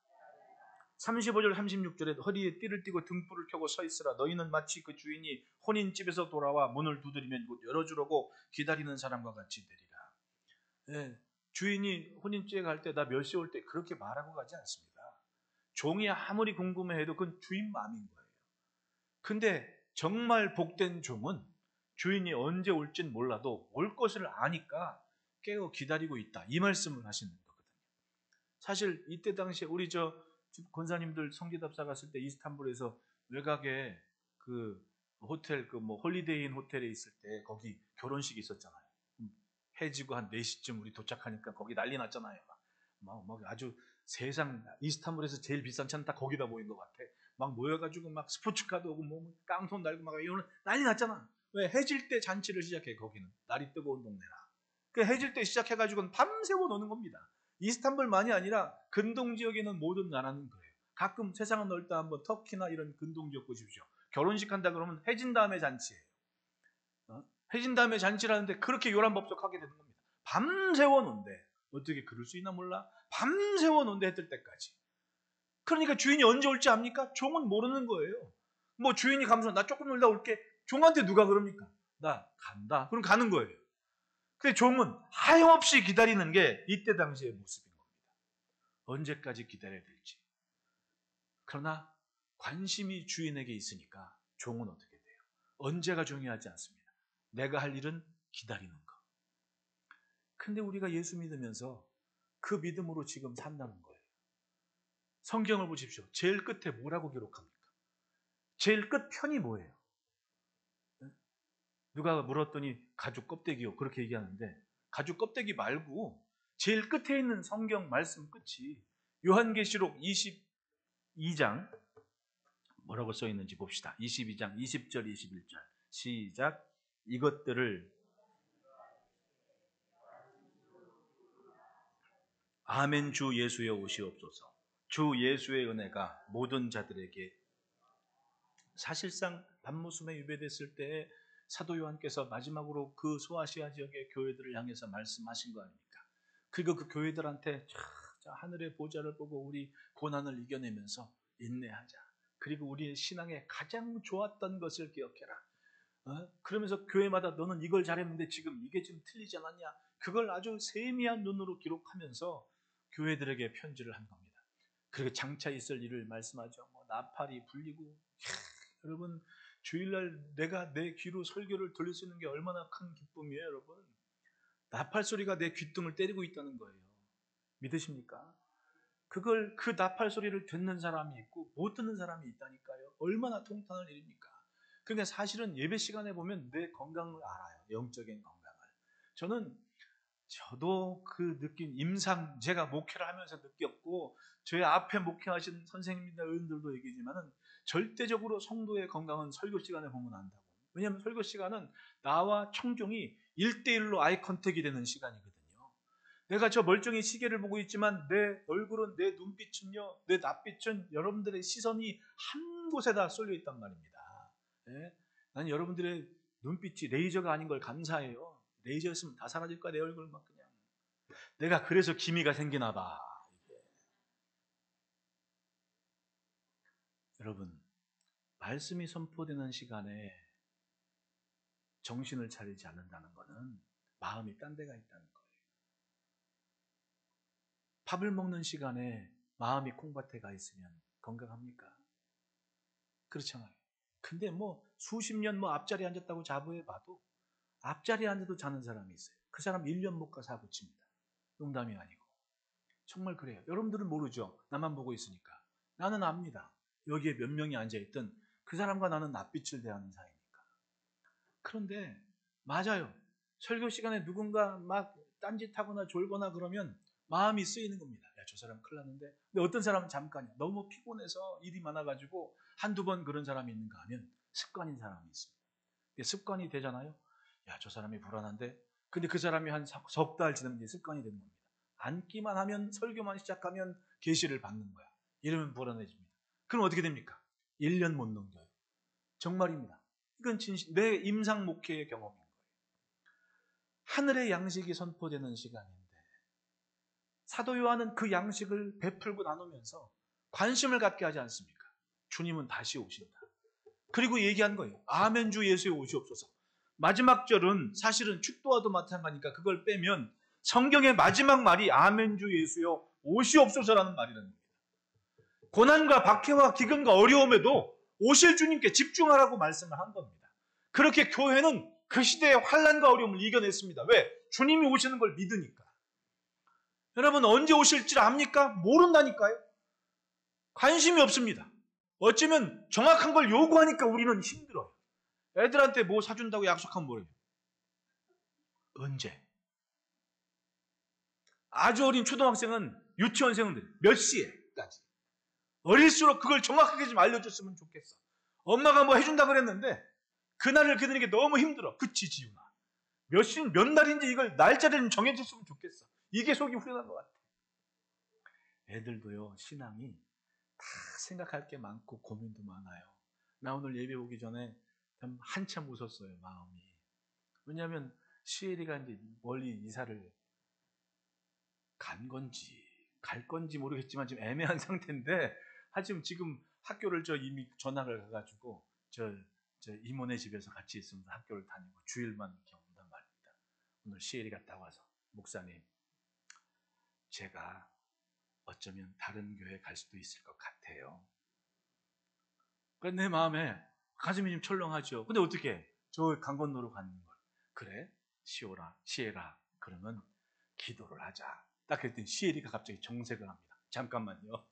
35절 36절에 허리에 띠를 띠고 등불을 켜고 서 있으라. 너희는 마치 그 주인이 혼인집에서 돌아와 문을 두드리면 곧 열어주려고 기다리는 사람과 같이 되리라. 네, 주인이 혼인집에 갈 때 나 몇 시 올 때 그렇게 말하고 가지 않습니다. 종이 아무리 궁금해해도 그건 주인 마음인 거예요. 근데 정말 복된 종은 주인이 언제 올진 몰라도 올 것을 아니까 깨어 기다리고 있다. 이 말씀을 하시는 거거든요. 사실 이때 당시에 우리 권사님들 성기답사 갔을 때 이스탄불에서 외곽에 그 호텔 홀리데이인 호텔에 있을 때 거기 결혼식이 있었잖아요. 해지고 한 4시쯤 우리 도착하니까 거기 난리 났잖아요. 막 아주 세상 이스탄불에서 제일 비싼 차는 딱 거기다 모인 것 같아. 막 모여가지고 막 스포츠카도 오고 뭐 깡통 달고 막 이런 난리 났잖아. 왜? 해질 때 잔치를 시작해. 거기는 날이 뜨거운 동네라. 그 해질 때 시작해가지고는 밤새워 노는 겁니다. 이스탄불만이 아니라 근동 지역에는 모든 나라는 그래요. 가끔 세상은 넓다 한번 터키나 이런 근동 지역 보십시오. 결혼식 한다 그러면 해진 다음에 잔치예요. 해진 다음에 잔치라는데 그렇게 요란법석하게 되는 겁니다. 밤새워 논대. 어떻게 그럴 수 있나 몰라? 밤새워 논대 해뜰 때까지. 그러니까 주인이 언제 올지 압니까? 종은 모르는 거예요. 뭐 주인이 가면서 나 조금 놀다 올게. 종한테 누가 그럽니까? 나 간다. 그럼 가는 거예요. 근데 종은 하염없이 기다리는 게 이때 당시의 모습인 겁니다. 언제까지 기다려야 될지. 그러나 관심이 주인에게 있으니까 종은 어떻게 돼요? 언제가 중요하지 않습니다. 내가 할 일은 기다리는 것. 근데 우리가 예수 믿으면서 그 믿음으로 지금 산다는 거예요. 성경을 보십시오. 제일 끝에 뭐라고 기록합니까? 제일 끝 편이 뭐예요? 누가 물었더니 가죽 껍데기요. 그렇게 얘기하는데 가죽 껍데기 말고 제일 끝에 있는 성경 말씀 끝이 요한계시록 22장 뭐라고 써 있는지 봅시다. 22장 20절 21절 시작. 이것들을 아멘 주 예수의 오시옵소서. 주 예수의 은혜가 모든 자들에게 사실상 밤모습에 유배됐을 때 사도 요한께서 마지막으로 그 소아시아 지역의 교회들을 향해서 말씀하신 거 아닙니까? 그리고 그 교회들한테 하늘의 보좌를 보고 우리 고난을 이겨내면서 인내하자. 그리고 우리의 신앙에 가장 좋았던 것을 기억해라. 그러면서 교회마다 너는 이걸 잘했는데 지금 이게 좀 틀리지 않았냐? 그걸 아주 세미한 눈으로 기록하면서 교회들에게 편지를 한 겁니다. 그리고 장차 있을 일을 말씀하죠. 뭐 나팔이 불리고 여러분 주일날 내가 내 귀로 설교를 들을 수 있는 게 얼마나 큰 기쁨이에요, 여러분. 나팔 소리가 내 귓등을 때리고 있다는 거예요. 믿으십니까? 그 나팔 소리를 듣는 사람이 있고 못 듣는 사람이 있다니까요. 얼마나 통탄할 일입니까? 그러니까 사실은 예배 시간에 보면 내 건강을 알아요. 영적인 건강을. 저도 그 느낌, 임상, 제가 목회를 하면서 느꼈고, 저희 앞에 목회하신 선생님이나 의원들도 얘기지만은, 절대적으로 성도의 건강은 설교 시간에 보면 안다고. 왜냐하면 설교 시간은 나와 청중이 1대1로 아이 컨택이 되는 시간이거든요. 내가 저 멀쩡히 시계를 보고 있지만, 내 얼굴은, 내 눈빛은요, 내 낯빛은 여러분들의 시선이 한 곳에다 쏠려 있단 말입니다. 예? 난 여러분들의 눈빛이 레이저가 아닌 걸 감사해요. 레이저였으면 다 사라질 거야, 내 얼굴 막 그냥. 내가 그래서 기미가 생기나 봐. 이게. 여러분, 말씀이 선포되는 시간에 정신을 차리지 않는다는 것은 마음이 딴 데가 있다는 거예요. 밥을 먹는 시간에 마음이 콩밭에 가 있으면 건강합니까? 그렇잖아요. 근데 뭐 수십 년 앞자리에 앉았다고 자부해봐도 앞자리에 앉아도 자는 사람이 있어요. 그 사람 1년 못 가 사고 칩니다. 농담이 아니고. 정말 그래요. 여러분들은 모르죠. 나만 보고 있으니까. 나는 압니다. 여기에 몇 명이 앉아있든 그 사람과 나는 낯빛을 대하는 사이니까. 그런데 맞아요. 설교 시간에 누군가 막 딴짓하거나 졸거나 그러면 마음이 쓰이는 겁니다. 야, 저 사람 큰일 났는데. 근데 어떤 사람은 잠깐이야. 너무 피곤해서 일이 많아가지고 한두 번 그런 사람이 있는가 하면 습관인 사람이 있습니다. 이게 습관이 되잖아요. 야, 저 사람이 불안한데. 근데 그 사람이 한 석 달 지나면 이제 습관이 되는 겁니다. 앉기만 하면, 설교만 시작하면 계시를 받는 거야. 이러면 불안해집니다. 그럼 어떻게 됩니까? 1년 못 넘겨요. 정말입니다. 이건 진실, 내 임상 목회의 경험인 거예요. 하늘의 양식이 선포되는 시간인데 사도 요한은 그 양식을 베풀고 나누면서 관심을 갖게 하지 않습니까? 주님은 다시 오신다. 그리고 얘기한 거예요. 아멘 주 예수에 오시옵소서. 마지막 절은 사실은 축도와도 마찬가지니까 그걸 빼면 성경의 마지막 말이 아멘 주 예수여 오시옵소서라는 말이라는 겁니다. 고난과 박해와 기근과 어려움에도 오실 주님께 집중하라고 말씀을 한 겁니다. 그렇게 교회는 그 시대의 환난과 어려움을 이겨냈습니다. 왜? 주님이 오시는 걸 믿으니까. 여러분 언제 오실지 압니까? 모른다니까요. 관심이 없습니다. 어쩌면 정확한 걸 요구하니까 우리는 힘들어요. 애들한테 뭐 사준다고 약속하면 뭐래요? 언제? 아주 어린 초등학생은 유치원생은 몇 시에까지? 어릴수록 그걸 정확하게 좀 알려줬으면 좋겠어. 엄마가 뭐 해준다 그랬는데 그날을 기다리는 게 너무 힘들어. 그치 지훈아. 몇 날인지 이걸 날짜를 좀 정해줬으면 좋겠어. 이게 속이 후련한 것 같아. 애들도요 신앙이 다 생각할 게 많고 고민도 많아요. 나 오늘 예배 오기 전에 한참 웃었어요 마음이. 왜냐하면 시엘이가 이제 멀리 이사를 간 건지 갈 건지 모르겠지만 지금 애매한 상태인데 하지만 지금 학교를 이미 전학을 가가지고 저 이모네 집에서 같이 있으면서 학교를 다니고 주일만 이렇게 온단 말입니다. 오늘 시엘이 갔다 와서 목사님 제가 어쩌면 다른 교회 갈 수도 있을 것 같아요. 그래서 내 마음에 가슴이 좀 철렁하죠. 근데 어떻게 저 강 건너로 가는 걸 그래 시엘아 그러면 기도를 하자. 딱 그랬더니 시엘이가 갑자기 정색을 합니다. 잠깐만요.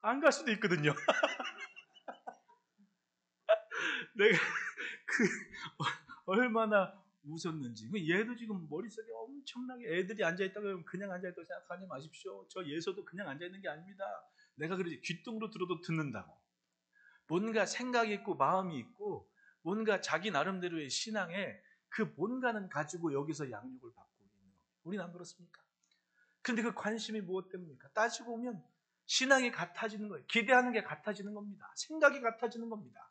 안 갈 수도 있거든요. 내가 얼마나 웃었는지. 얘도 지금 머릿속에 엄청나게 애들이 앉아있다고 하면 그냥 앉아있다고 생각하지 마십시오. 저 예서도 그냥 앉아있는 게 아닙니다. 내가 그러지 귓등으로 들어도 듣는다고. 뭔가 생각이 있고 마음이 있고 뭔가 자기 나름대로의 신앙에 그 뭔가는 가지고 여기서 양육을 받고 있는 겁니다. 우리는 안 그렇습니까? 그런데 그 관심이 무엇 때문입니까? 따지고 보면 신앙이 같아지는 거예요. 기대하는 게 같아지는 겁니다. 생각이 같아지는 겁니다.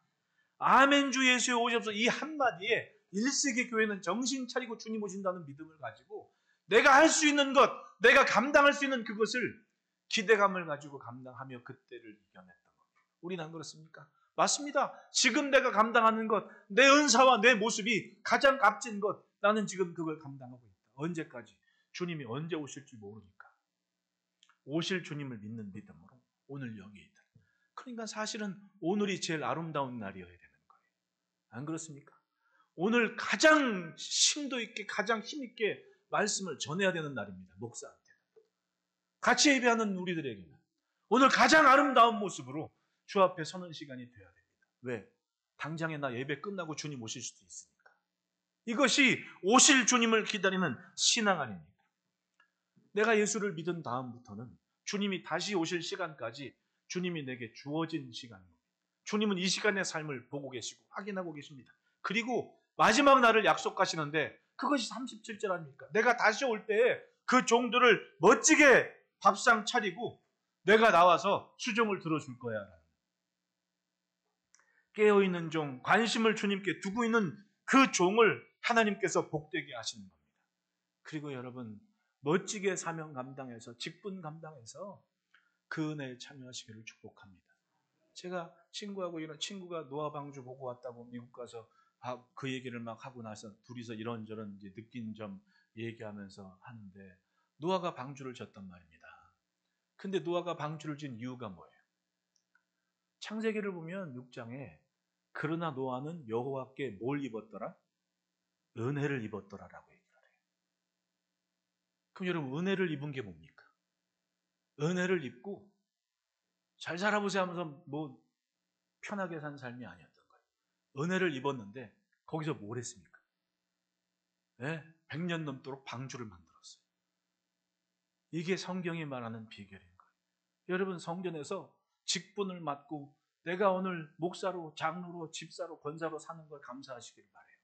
아멘 주 예수에 오셔서 이 한마디에 1세기 교회는 정신 차리고 주님 오신다는 믿음을 가지고 내가 할 수 있는 것, 내가 감당할 수 있는 그것을 기대감을 가지고 감당하며 그때를 이겨냈던 겁니다. 우리는 안 그렇습니까? 맞습니다. 지금 내가 감당하는 것, 내 은사와 내 모습이 가장 값진 것, 나는 지금 그걸 감당하고 있다. 언제까지? 주님이 언제 오실지 모르니까. 오실 주님을 믿는 믿음으로 오늘 여기 있다. 그러니까 사실은 오늘이 제일 아름다운 날이어야 되는 거예요. 안 그렇습니까? 오늘 가장 심도 있게 가장 힘있게 말씀을 전해야 되는 날입니다. 목사한테. 같이 예배하는 우리들에게는 오늘 가장 아름다운 모습으로 주 앞에 서는 시간이 되어야 됩니다. 왜? 당장에 나 예배 끝나고 주님 오실 수도 있으니까. 이것이 오실 주님을 기다리는 신앙 아닙니까? 내가 예수를 믿은 다음부터는 주님이 다시 오실 시간까지 주님이 내게 주어진 시간입니다. 주님은 이 시간의 삶을 보고 계시고 확인하고 계십니다. 그리고 마지막 날을 약속하시는데 그것이 37절 아닙니까? 내가 다시 올 때에 그 종들을 멋지게 밥상 차리고 내가 나와서 수종을 들어줄 거야. 깨어있는 종, 관심을 주님께 두고 있는 그 종을 하나님께서 복되게 하시는 겁니다. 그리고 여러분 멋지게 사명 감당해서 직분 감당해서 그 은혜에 참여하시기를 축복합니다. 제가 친구가 노아 방주 보고 왔다고 미국 가서 그 얘기를 막 하고 나서 둘이서 이런저런 이제 느낀 점 얘기하면서 하는데 노아가 방주를 졌단 말입니다. 근데 노아가 방주를 진 이유가 뭐예요? 창세기를 보면 6장에 그러나 노아는 여호와께 뭘 입었더라? 은혜를 입었더라라고 얘기를 해요. 그럼 여러분 은혜를 입은 게 뭡니까? 은혜를 입고 잘 살아보세요 하면서 뭐 편하게 산 삶이 아니었던 거예요. 은혜를 입었는데 거기서 뭘 했습니까? 네? 100년 넘도록 방주를 만들었어요. 이게 성경이 말하는 비결인 거예요. 여러분 성전에서 직분을 맡고 내가 오늘 목사로, 장로로, 집사로, 권사로 사는 걸 감사하시길 바래요.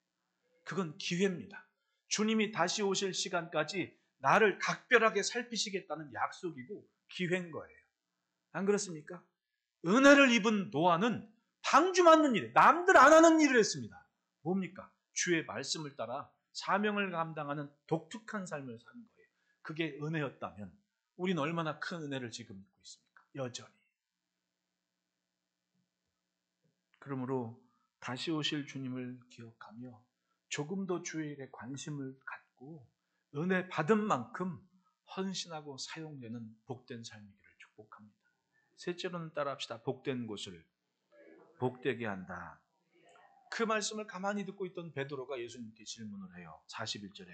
그건 기회입니다. 주님이 다시 오실 시간까지 나를 각별하게 살피시겠다는 약속이고 기회인 거예요. 안 그렇습니까? 은혜를 입은 노아는 방주 맞는 일, 남들 안 하는 일을 했습니다. 뭡니까? 주의 말씀을 따라 사명을 감당하는 독특한 삶을 사는 거예요. 그게 은혜였다면 우리는 얼마나 큰 은혜를 지금 입고 있습니까? 여전히. 그러므로 다시 오실 주님을 기억하며 조금 더 주의 일에 관심을 갖고 은혜 받은 만큼 헌신하고 사용되는 복된 삶이기를 축복합니다. 셋째로는 따라합시다. 복된 곳을 복되게 한다. 그 말씀을 가만히 듣고 있던 베드로가 예수님께 질문을 해요. 41절에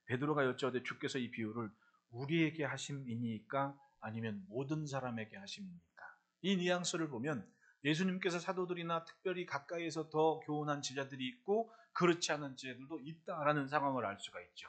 베드로가 여쭤되 주께서 이 비유를 우리에게 하심이니까 아니면 모든 사람에게 하심이니까? 이 뉘앙스를 보면 예수님께서 사도들이나 특별히 가까이에서 더 교훈한 제자들이 있고 그렇지 않은 제자들도 있다라는 상황을 알 수가 있죠.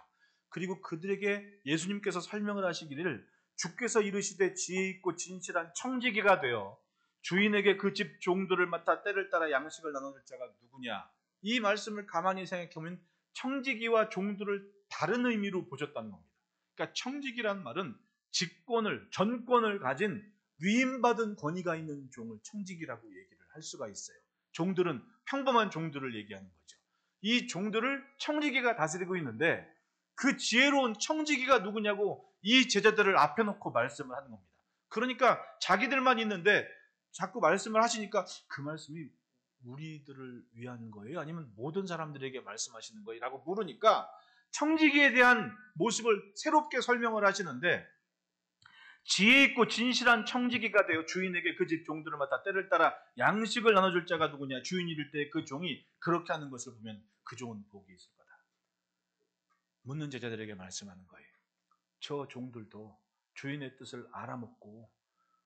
그리고 그들에게 예수님께서 설명을 하시기를 주께서 이르시되 지혜 있고 진실한 청지기가 되어 주인에게 그 집 종들을 맡아 때를 따라 양식을 나눠줄 자가 누구냐? 이 말씀을 가만히 생각해 보면 청지기와 종들을 다른 의미로 보셨다는 겁니다. 그러니까 청지기란 말은 직권을, 전권을 가진 위임받은 권위가 있는 종을 청지기라고 얘기를 할 수가 있어요. 종들은 평범한 종들을 얘기하는 거죠. 이 종들을 청지기가 다스리고 있는데 그 지혜로운 청지기가 누구냐고 이 제자들을 앞에 놓고 말씀을 하는 겁니다. 그러니까 자기들만 있는데 자꾸 말씀을 하시니까 그 말씀이 우리들을 위한 거예요? 아니면 모든 사람들에게 말씀하시는 거예요? 라고 물으니까 청지기에 대한 모습을 새롭게 설명을 하시는데 지혜 있고 진실한 청지기가 되어 주인에게 그 집 종들을 맡아 때를 따라 양식을 나눠줄 자가 누구냐? 주인이 이를 때 그 종이 그렇게 하는 것을 보면 그 종은 복이 있을 거다. 묻는 제자들에게 말씀하는 거예요. 저 종들도 주인의 뜻을 알아먹고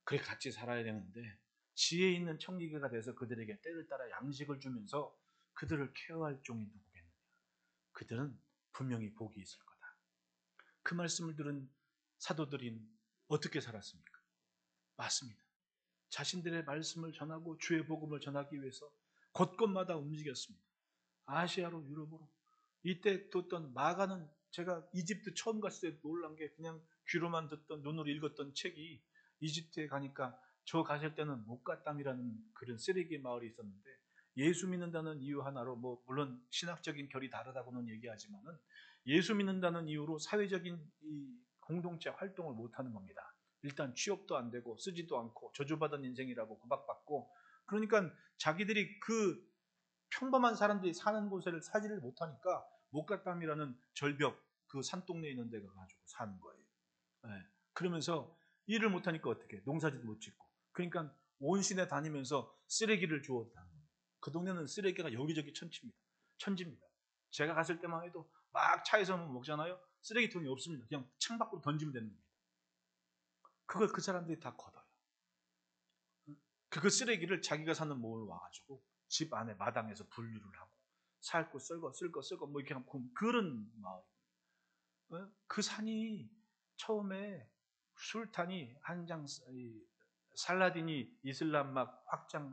그래 같이 살아야 되는데 지혜 있는 청지기가 돼서 그들에게 때를 따라 양식을 주면서 그들을 케어할 종이 누구겠느냐? 그들은 분명히 복이 있을 거다. 그 말씀을 들은 사도들인 어떻게 살았습니까? 맞습니다. 자신들의 말씀을 전하고 주의 복음을 전하기 위해서 곳곳마다 움직였습니다. 아시아로 유럽으로. 이때 듣던 마가는 제가 이집트 처음 갔을 때 놀란 게 그냥 귀로만 듣던 눈으로 읽었던 책이 이집트에 가니까 저 갔을 때는 목가땀이라는 그런 쓰레기 마을이 있었는데 예수 믿는다는 이유 하나로 물론 신학적인 결이 다르다고는 얘기하지만은 예수 믿는다는 이유로 사회적인 이 공동체 활동을 못하는 겁니다. 일단 취업도 안 되고 쓰지도 않고 저주받은 인생이라고 구박받고 그러니까 자기들이 그 평범한 사람들이 사는 곳을 사지를 못하니까 목가땀이라는 절벽 그 산동네에 있는 데 가가지고 사는 거예요. 네. 그러면서 일을 못하니까 어떻게 농사지도 못 짓고 그러니까 온 시내 다니면서 쓰레기를 주워다는 겁니다. 그 동네는 쓰레기가 여기저기 천지입니다. 제가 갔을 때만 해도 막 차에서 먹잖아요. 쓰레기통이 없습니다. 그냥 창밖으로 던지면 되는 겁니다. 그걸 그 사람들이 다 걷어요. 그 쓰레기를 자기가 사는 모을 와가지고 집 안에 마당에서 분류를 하고 살거 쓸거 이렇게 하고 그런 마을이에요. 그 산이 처음에 술탄이 한장 살라딘이 이슬람 막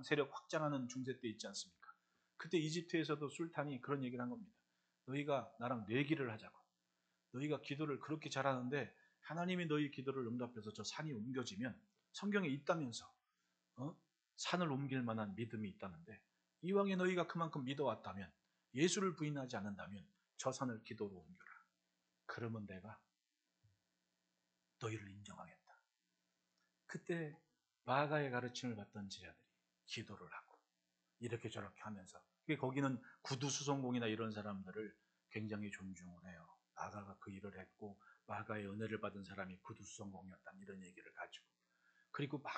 세력 확장하는 중세 때 있지 않습니까? 그때 이집트에서도 술탄이 그런 얘기를 한 겁니다. 너희가 나랑 내기를 하자고. 너희가 기도를 그렇게 잘하는데 하나님이 너희 기도를 응답해서 저 산이 옮겨지면 성경에 있다면서 산을 옮길 만한 믿음이 있다는데 이왕에 너희가 그만큼 믿어왔다면 예수를 부인하지 않는다면 저 산을 기도로 옮겨라. 그러면 내가 너희를 인정하겠다. 그때 마가의 가르침을 받던 제자들이 기도를 하고 이렇게 저렇게 하면서 거기는 구두수성공이나 이런 사람들을 굉장히 존중을 해요. 마가가 그 일을 했고 마가의 은혜를 받은 사람이 구두수성공이었다는 이런 얘기를 가지고 그리고 막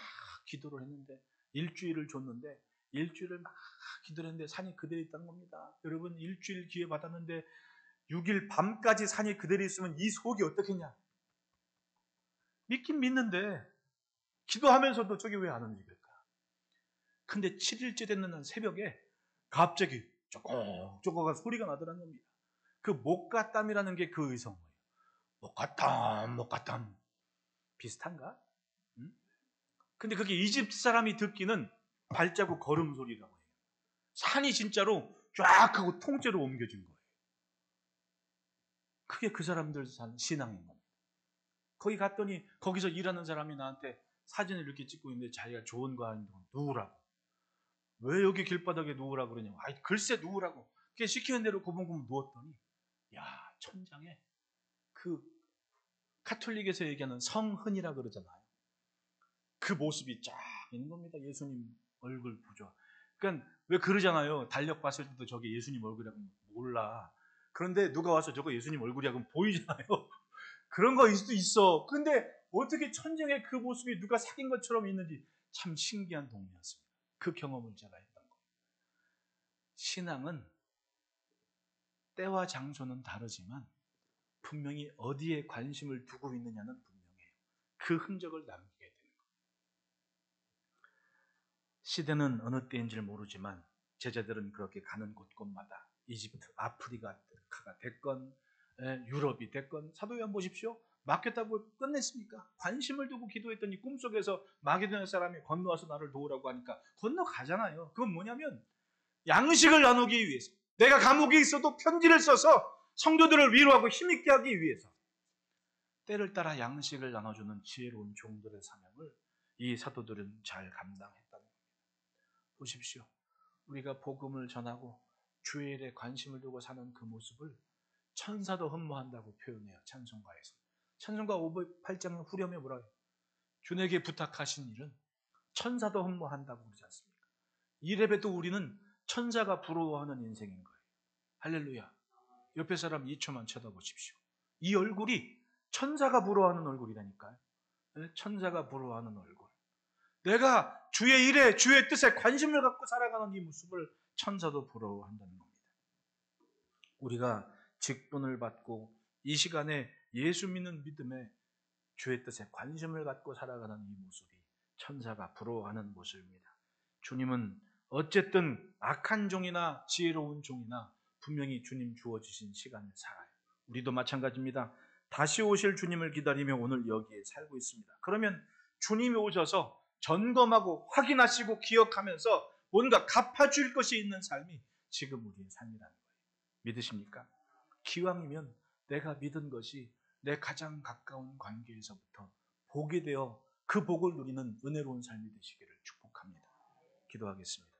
기도를 했는데 일주일을 줬는데 일주일을 막 기도를 했는데 산이 그대로 있다는 겁니다. 여러분 일주일 기회 받았는데 6일 밤까지 산이 그대로 있으면 이 속이 어떻겠냐? 믿긴 믿는데 기도하면서도 저게 왜 안 움직일까? 근데 7일째 됐는 한 새벽에 갑자기 쪼꼬가 소리가 나더라는 겁니다. 그 목가땀이라는 게 그 의성어예요. 목가땀. 비슷한가? 응? 근데 그게 이집트 사람이 듣기는 발자국 걸음 소리라고 해요. 산이 진짜로 쫙 하고 통째로 옮겨진 거예요. 그게 그 사람들 산 신앙인 겁니다. 거기 갔더니 거기서 일하는 사람이 나한테 사진을 이렇게 찍고 있는데 자기가 좋은 거 하는 동안 누우라고. 왜 여기 길바닥에 누우라고 그러냐고. 아이, 글쎄 누우라고. 그게 시키는 대로 고분고분 누웠더니 야, 천장에 그 카톨릭에서 얘기하는 성흔이라 그러잖아요. 그 모습이 쫙 있는 겁니다. 예수님 얼굴 부조. 그러니까 왜 그러잖아요. 달력 봤을 때도 저게 예수님 얼굴이라고 몰라. 그런데 누가 와서 저거 예수님 얼굴이라고 보이잖아요. 그런 거일 수도 있어. 근데 어떻게 천장에 그 모습이 누가 사귄 것처럼 있는지 참 신기한 동네였습니다. 그 경험을 제가 했던 거예요. 신앙은 때와 장소는 다르지만 분명히 어디에 관심을 두고 있느냐는 분명해요. 그 흔적을 남기게 되는 거예요. 시대는 어느 때인지를 모르지만 제자들은 그렇게 가는 곳곳마다 이집트, 아프리카가 됐건 유럽이 됐건 사도 요한 보십시오. 맡겼다고 끝냈습니까? 관심을 두고 기도했더니 꿈속에서 마게도냐 사람이 건너와서 나를 도우라고 하니까 건너가잖아요. 그건 뭐냐면 양식을 나누기 위해서, 내가 감옥에 있어도 편지를 써서 성도들을 위로하고 힘있게 하기 위해서 때를 따라 양식을 나눠주는 지혜로운 종들의 사명을 이 사도들은 잘 감당했다는 겁니다. 보십시오. 우리가 복음을 전하고 주일에 관심을 두고 사는 그 모습을 천사도 흠모한다고 표현해요. 찬송가에서. 찬송가 508장 후렴에 뭐라고 해요? 주에게 부탁하신 일은 천사도 흠모한다고 그러지 않습니까? 이래봬도 우리는 천사가 부러워하는 인생인 거예요. 할렐루야. 옆에 사람 2초만 쳐다보십시오. 이 얼굴이 천사가 부러워하는 얼굴이라니까요. 천사가 부러워하는 얼굴. 내가 주의 일에, 주의 뜻에 관심을 갖고 살아가는 이 모습을 천사도 부러워한다는 겁니다. 우리가 직분을 받고 이 시간에 예수 믿는 믿음에 주의 뜻에 관심을 갖고 살아가는 이 모습이 천사가 부러워하는 모습입니다. 주님은 어쨌든 악한 종이나 지혜로운 종이나 분명히 주님 주어주신 시간을 살아요. 우리도 마찬가지입니다. 다시 오실 주님을 기다리며 오늘 여기에 살고 있습니다. 그러면 주님이 오셔서 점검하고 확인하시고 기억하면서 뭔가 갚아줄 것이 있는 삶이 지금 우리의 삶이라는 거예요. 믿으십니까? 기왕이면 내가 믿은 것이 내 가장 가까운 관계에서부터 복이 되어 그 복을 누리는 은혜로운 삶이 되시기를 축복합니다. 기도하겠습니다.